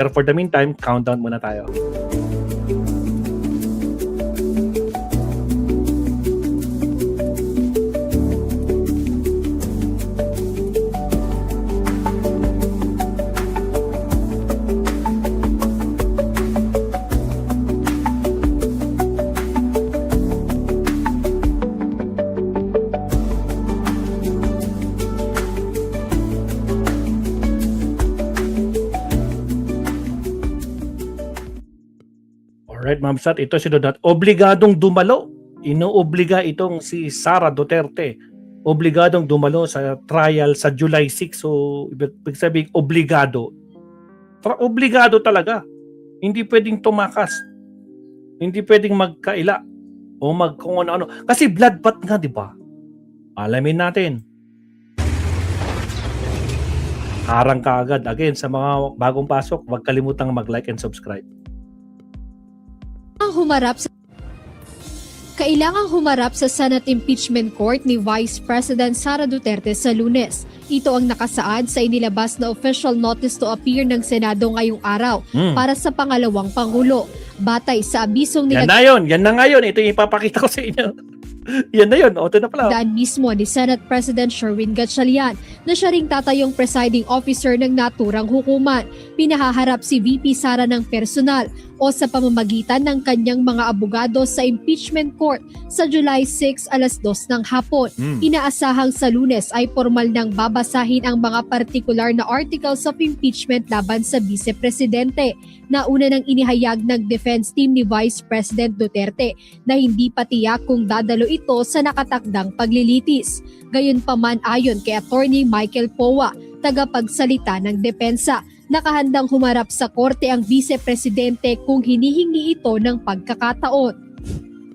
Pero for the meantime, countdown muna tayo. Alright, Ma'am Sat, ito si Dodat. Obligadong dumalo. Inoobliga itong si Sara Duterte. Obligadong dumalo sa trial sa July 6. So, ibig sabihin, obligado. Obligado talaga. Hindi pwedeng tumakas. Hindi pwedeng magkaila. O kung ano-ano. Kasi bloodbath nga, di ba? Alamin natin. Harang ka agad. Again, sa mga bagong pasok, huwag kalimutang mag-like and subscribe. Kailangang humarap sa Senate Impeachment Court ni Vice President Sara Duterte sa Lunes. Ito ang nakasaad sa inilabas na official notice to appear ng Senado ngayong araw para sa pangalawang Pangulo. Batay sa abisong Yan na ngayon. Ito yung ipapakita ko sa inyo. Yan na yun. Ito na pala. Daan mismo ni Senate President Sherwin Gatchalian na siya ring tatayong presiding officer ng naturang hukuman. Pinahaharap si VP Sara ng personal o sa pamamagitan ng kanyang mga abogado sa impeachment court sa July 6 alas 2 ng hapon. Inaasahang sa Lunes ay formal nang babasahin ang mga partikular na articles of impeachment laban sa Vice Presidente na una nang inihayag ng defense team ni Vice President Duterte na hindi pa tiyak kung dadalo ito sa nakatakdang paglilitis. Gayunpaman ayon kay Attorney Michael Powa, tagapagsalita ng depensa, nakahandang humarap sa korte ang Vice Presidente kung hinihingi ito ng pagkakataon.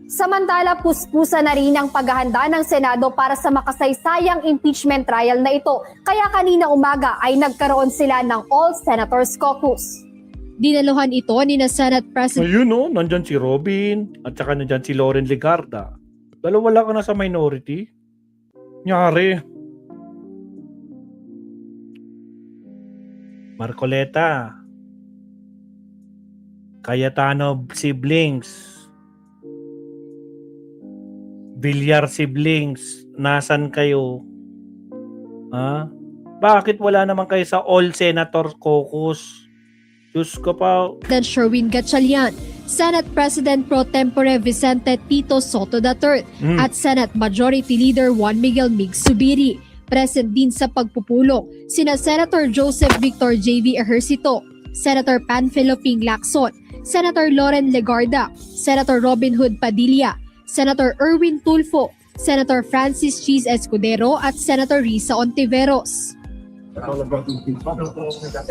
Samantala, puspusa na rin ang paghahanda ng Senado para sa makasaysayang impeachment trial na ito. Kaya kanina umaga ay nagkaroon sila ng All Senators Caucus. Dinaluhan ito ni na Senate President Ayun o, nandyan si Robin at saka nandyan si Loren Legarda. Dalawa lang ka na sa minority. Nyari. Marcoleta. Cayetano siblings. Villar siblings. Nasan kayo? Ha? Bakit wala naman kayo sa All Senator Caucus? Diyos ko pa. Sherwin Gatchalian, Senate President Pro Tempore Vicente Tito Soto III at Senate Majority Leader Juan Miguel Mig Zubiri. Present din sa pagpupulong sina Senator Joseph Victor J.V. Ejercito, Senator Panfilo Ping Lacson, Senator Loren Legarda, Senator Robin Hood Padilla, Senator Erwin Tulfo, Senator Francis Cheese Escudero at Senator Risa Ontiveros.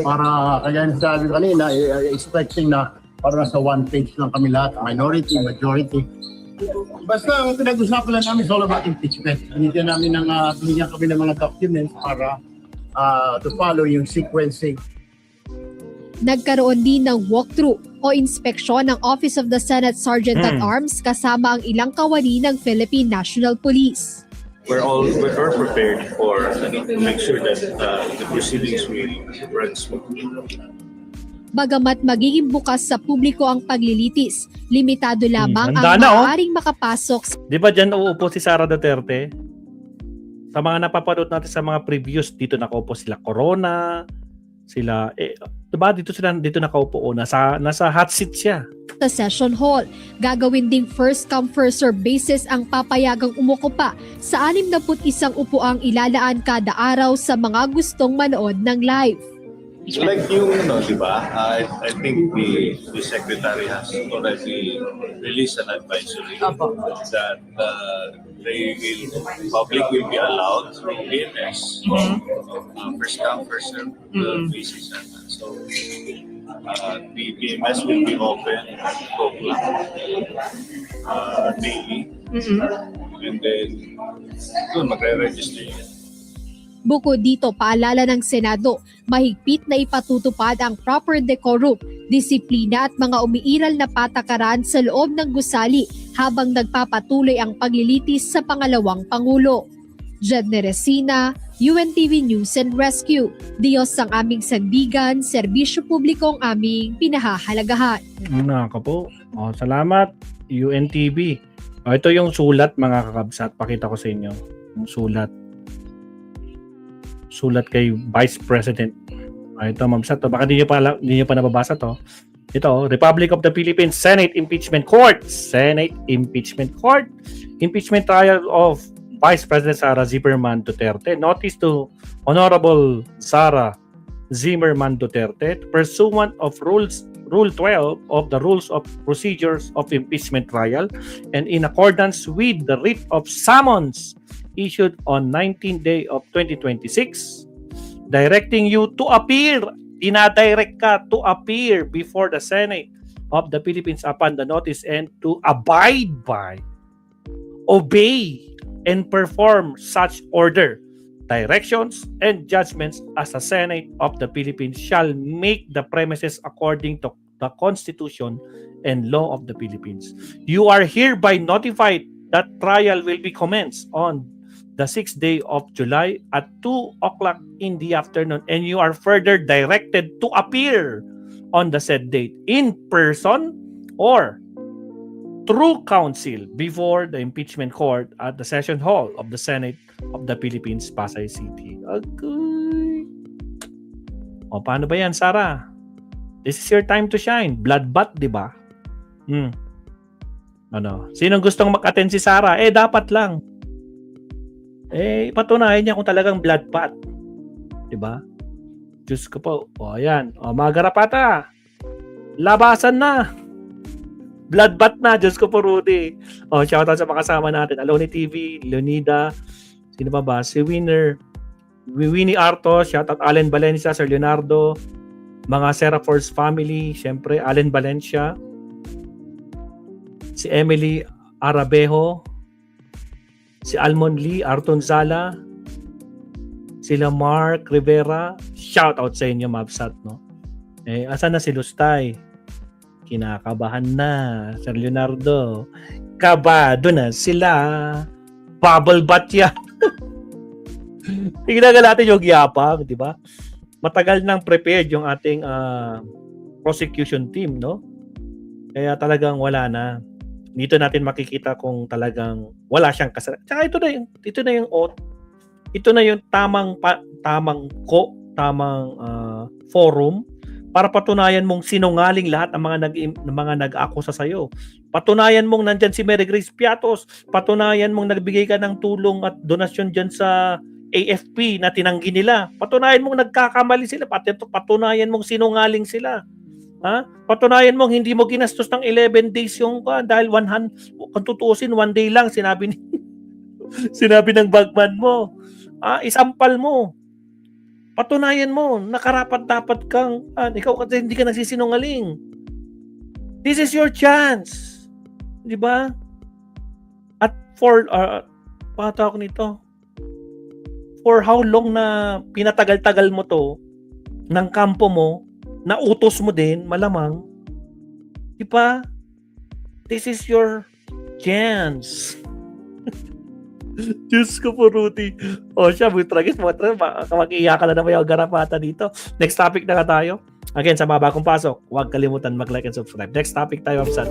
Para kaya sabi kanina, expecting na para nasa one page lang kami lahat, minority, majority. Basta ang pinag-usapan lang namin is all about impeachment. Binigyan kami ng mga documents para to follow yung sequencing. Nagkaroon din ng walkthrough o inspeksyon ng Office of the Senate Sergeant at Arms kasama ang ilang kawani ng Philippine National Police. We're prepared to make sure that the proceedings will run smoothly. Bagamat magiging bukas sa publiko ang paglilitis, limitado lamang handa ang na, maaaring makapasok. Di ba dyan uupo si Sara Duterte? Sa mga napapanood natin sa mga previews, dito nakaupo sila Corona, sila, diba dito nakaupo, nasa hot seat siya. Sa session hall, gagawin ding first come first serve basis ang papayagang umukupa sa 61 upuang ilalaan kada araw sa mga gustong manood ng live. Like yung, di ba? I think the secretary has already released an advisory that public will be allowed through BMS, first come first serve basis. So the BMS will be open daily, and then doon magre-register yun. Bukod dito, paalala ng Senado, mahigpit na ipatutupad ang proper decorum, disiplina at mga umiiral na patakaran sa loob ng gusali habang nagpapatuloy ang paglilitis sa pangalawang Pangulo. Jedne Resina, UNTV News and Rescue. Diyos ang aming sandigan, serbisyo publiko ang aming pinahahalagahan. Naka po. Salamat, UNTV. Ito yung sulat, mga kakabsat. Pakita ko sa inyo. Yung sulat. Sulat kay Vice President. Ito, mabsat to. Baka di nyo pa nababasa to. Ito, Republic of the Philippines Senate Impeachment Court. Senate Impeachment Court. Impeachment trial of Vice President Sara Zimmerman Duterte. Notice to Honorable Sara Zimmerman Duterte, pursuant of Rule 12 of the Rules of Procedures of Impeachment Trial and in accordance with the writ of summons issued on 19th day of 2026, directing you to appear, dinadirect ka to appear before the Senate of the Philippines upon the notice and to abide by, obey, and perform such order, directions, and judgments as the Senate of the Philippines shall make the premises according to the Constitution and law of the Philippines. You are hereby notified that trial will be commenced on the 6th day of July at 2 o'clock in the afternoon, and you are further directed to appear on the said date in person or through counsel before the impeachment court at the session hall of the Senate of the Philippines, Pasay City. Okay. Paano ba yan, Sara? This is your time to shine. Bloodbath, di ba? Sinong gustong mag-attend si Sara? Dapat lang. Patunayan niya kung talagang bloodbath. Di ba? Diyos ko po. Ayan. Mga garapata. Labasan na. Bloodbath na. Diyos ko po, Rudy. Shoutout sa mga kasama natin. Aloni TV, Leonida. Sino pa ba? Si Winnie Arto. Shoutout Allen Valencia, Sir Leonardo. Mga Seraforce family. Siyempre, Allen Valencia. Si Emily Arabejo. Si Almond Lee, Arton Zala, sila Mark Rivera, shout out sa inyo, Mabsat, no? Asan na si Lustay? Kinakabahan na, Sir Leonardo. Kabado na sila. Bubble bath yan. Tingnan natin yung gyapang, di ba? Matagal nang prepared yung ating prosecution team, no? Kaya talagang wala na. Dito natin makikita kung talagang wala siyang kasalanan. Tsaka ito na yung tamang forum para patunayan mong sinungaling lahat ng mga nag-akusa sa iyo. Patunayan mong nandiyan si Mary Grace Piatos, patunayan mong nagbigay ka ng tulong at donasyon diyan sa AFP na tinanggi nila. Patunayan mong nagkakamali sila, patunayan mong sinungaling sila. Patunayan mo hindi mo ginastos ng 11 days yung dahil kung tutuusin 1 day lang sinabi ng bagman mo. Isampal mo. Patunayan mo nakarapat-dapat kang ikaw kasi hindi ka nagsisinungaling. This is your chance. 'Di ba? At for patawag nito. For how long na pinatagal-tagal mo to ng kampo mo, nautos mo din, malamang. Diba? This is your chance. Diyos ko po, Rudy. Siya, butragis, mag-iiyakan na naman yung garapata dito. Next topic na nga tayo. Again, sa mga bagong pasok, huwag kalimutan mag-like and subscribe. Next topic tayo, Absat.